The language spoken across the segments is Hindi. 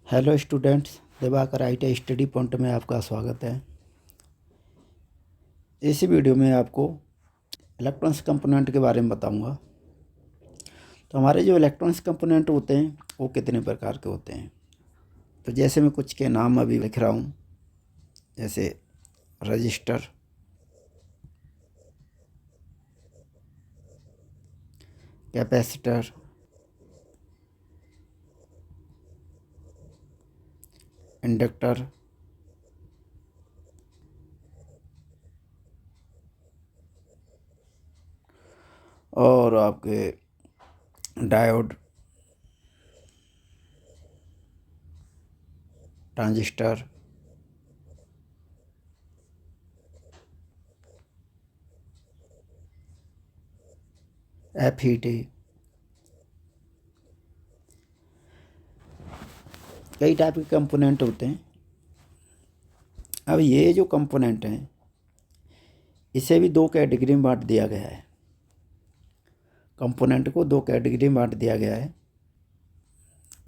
Hello students, Diwakar IT study point में आपका स्वागत है। इस वीडियो में आपको इलेक्ट्रॉनिक्स कंपोनेंट के बारे में बताऊंगा। तो हमारे जो इलेक्ट्रॉनिक्स कंपोनेंट होते हैं वो कितने प्रकार के होते हैं। तो जैसे मैं कुछ के नाम अभी लिख रहा हूँ, जैसे रजिस्टर, कैपेसिटर, इंडक्टर, और आपके डायोड, ट्रांजिस्टर, एफईटी, कई टाइप के कंपोनेंट होते हैं। अब ये जो कंपोनेंट हैं इसे भी दो कैटेगरी में बांट दिया गया है। कंपोनेंट को दो कैटेगरी में बांट दिया गया है।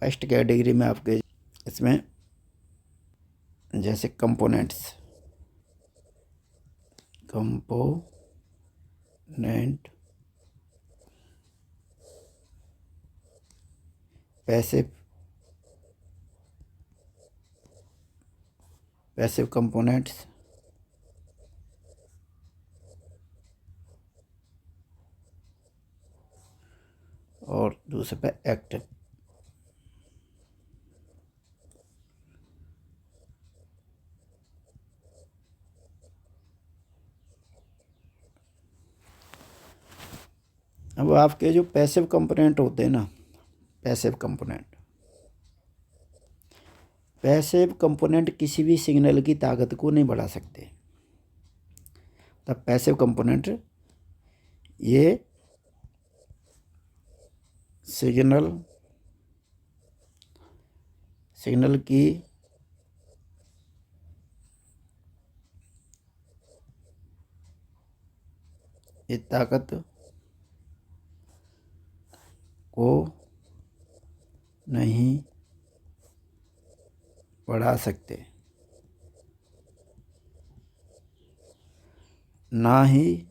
फर्स्ट कैटेगरी में आपके इसमें जैसे कंपोनेंट्स, कंपोनेंट, पैसिव कंपोनेंट्स, और दूसरे पे एक्टिव। अब आपके जो पैसिव कंपोनेंट होते हैं ना, पैसिव कंपोनेंट किसी भी सिग्नल की ताकत को नहीं बढ़ा सकते। तब पैसिव कंपोनेंट ये सिग्नल की ये ताकत को नहीं बढ़ा सकते, ना ही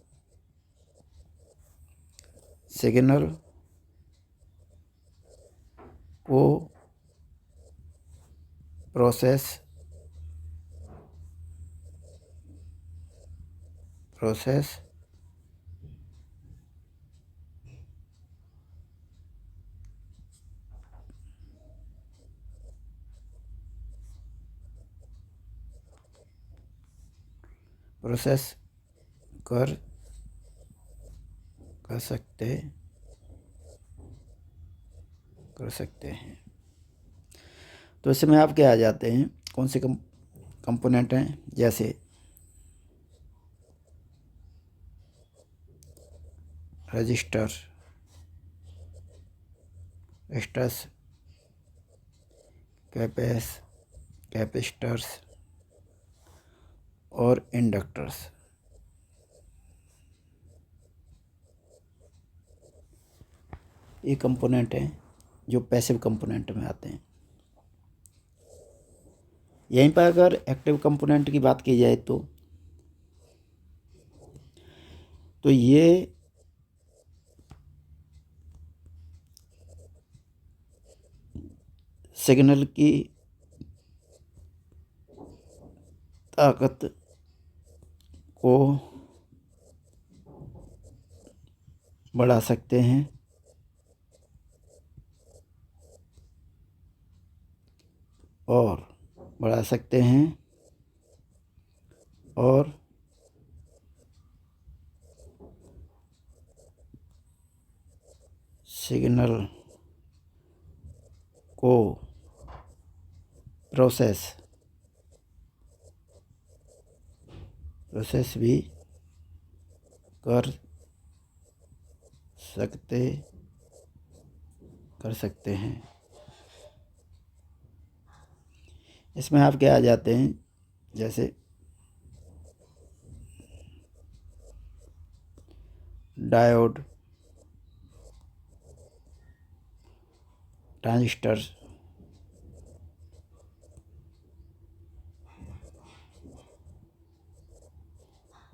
सिग्नल को प्रोसेस प्रोसेस कर सकते हैं। तो इसमें आप क्या आ जाते हैं, कौन से कंपोनेंट हैं, जैसे रजिस्टर, रेजिस्टर्स, कैपेसिटर्स और इंडक्टर्स। ये कंपोनेंट हैं जो पैसिव कंपोनेंट में आते हैं। यहीं पर अगर एक्टिव कंपोनेंट की बात की जाए तो ये सिग्नल की ताकत को बढ़ा सकते हैं और सिग्नल को प्रोसेस भी कर सकते हैं। इसमें आप क्या आ जाते हैं, जैसे डायोड, ट्रांजिस्टर,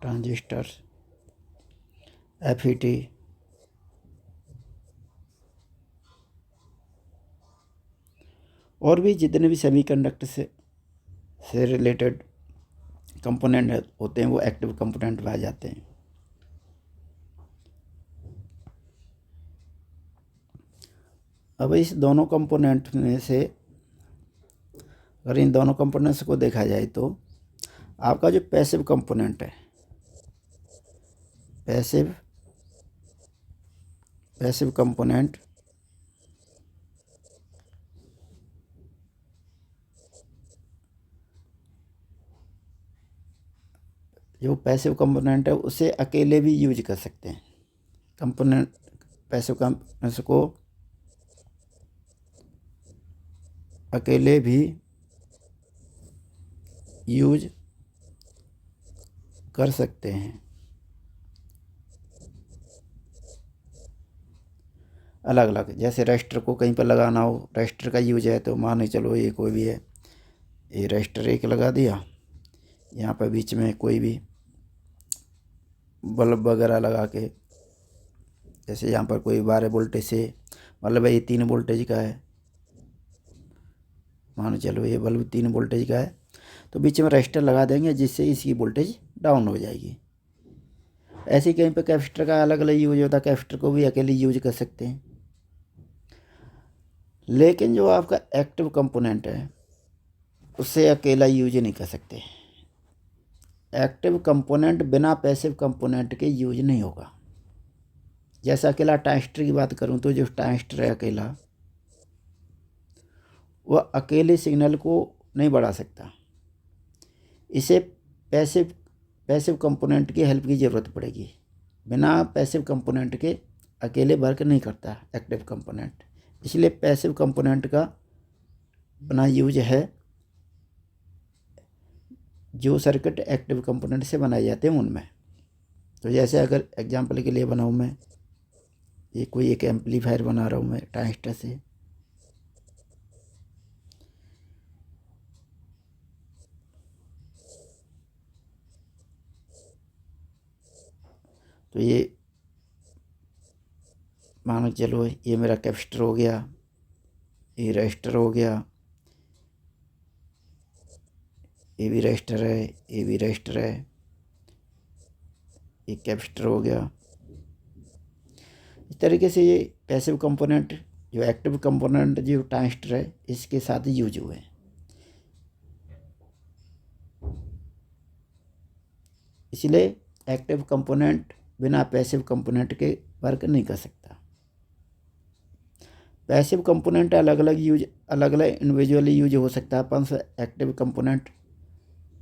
ट्रांजिस्टर, FET, और भी जितने भी सेमीकंडक्टर से रिलेटेड कंपोनेंट होते हैं वो एक्टिव कंपोनेंट में आ जाते हैं। अब इस दोनों कंपोनेंट में से अगर इन दोनों कंपोनेंट्स को देखा जाए तो आपका जो पैसिव कंपोनेंट है, पैसिव कंपोनेंट जो पैसिव कंपोनेंट है उसे अकेले भी यूज कर सकते हैं। पैसिव कंपोनेंट्स को अकेले भी यूज कर सकते हैं। अलग अलग, जैसे रजिस्टर को कहीं पर लगाना हो, रजिस्टर का यूज है तो मान चलो ये कोई भी है, ये रजिस्टर एक लगा दिया, यहाँ पर बीच में कोई भी बल्ब वगैरह लगा के, जैसे यहाँ पर कोई 12 वोल्टेज से, मतलब ये 3 वोल्टेज का है, मान चलो ये बल्ब 3 वोल्टेज का है, तो बीच में रजिस्टर लगा देंगे जिससे इसकी वोल्टेज डाउन हो जाएगी। ऐसे ही कहीं पर कैपेसिटर का अलग अलग यूज होता है, कैपेसिटर को भी अकेले यूज कर सकते हैं। लेकिन जो आपका एक्टिव कंपोनेंट है उससे अकेला यूज नहीं कर सकते। एक्टिव कंपोनेंट बिना पैसिव कंपोनेंट के यूज नहीं होगा। जैसे अकेला ट्रांजिस्टर की बात करूं तो जो ट्रांजिस्टर है अकेला, वह अकेले सिग्नल को नहीं बढ़ा सकता, इसे पैसिव कंपोनेंट की हेल्प की ज़रूरत पड़ेगी। बिना पैसिव कंपोनेंट के अकेले वर्क नहीं करता एक्टिव कंपोनेंट, इसलिए पैसिव कंपोनेंट का बना यूज है। जो सर्किट एक्टिव कंपोनेंट से बनाए जाते हैं उनमें, तो जैसे अगर एग्जांपल के लिए बनाऊँ मैं, ये कोई एक एम्पलीफायर बना रहा हूँ मैं ट्रांजिस्टर से, तो ये मानो चलो ये मेरा कैपेसिटर हो गया, ये रजिस्टर हो गया, ये भी रजिस्टर है, ये भी रजिस्टर है, ये कैपेसिटर हो गया। इस तरीके से ये पैसिव कंपोनेंट जो एक्टिव कंपोनेंट जो ट्रांजिस्टर है इसके साथ यूज हुए हैं। इसलिए एक्टिव कंपोनेंट बिना पैसिव कंपोनेंट के वर्क नहीं कर सकता। पैसिव कंपोनेंट अलग अलग इंडिविजुअली यूज हो सकता है, पर एक्टिव कंपोनेंट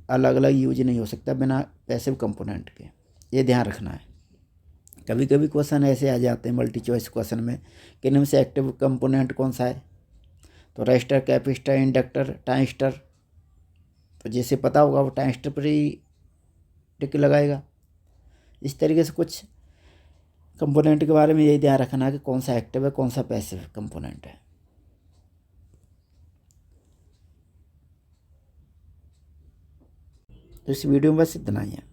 अलग अलग यूज नहीं हो सकता बिना पैसिव कंपोनेंट के, ये ध्यान रखना है। कभी कभी क्वेश्चन ऐसे आ जाते हैं मल्टी चॉइस क्वेश्चन में कि इनमें से एक्टिव कंपोनेंट कौन सा है, तो रजिस्टर, कैपेसिटर, इंडक्टर, ट्रांजिस्टर, तो जैसे पता होगा वो ट्रांजिस्टर पर ही टिक लगाएगा। इस तरीके से कुछ कंपोनेंट के बारे में यही ध्यान रखना है कि कौन सा एक्टिव है, कौन सा पैसिव कंपोनेंट है। तो इस वीडियो में बस इतना ही है।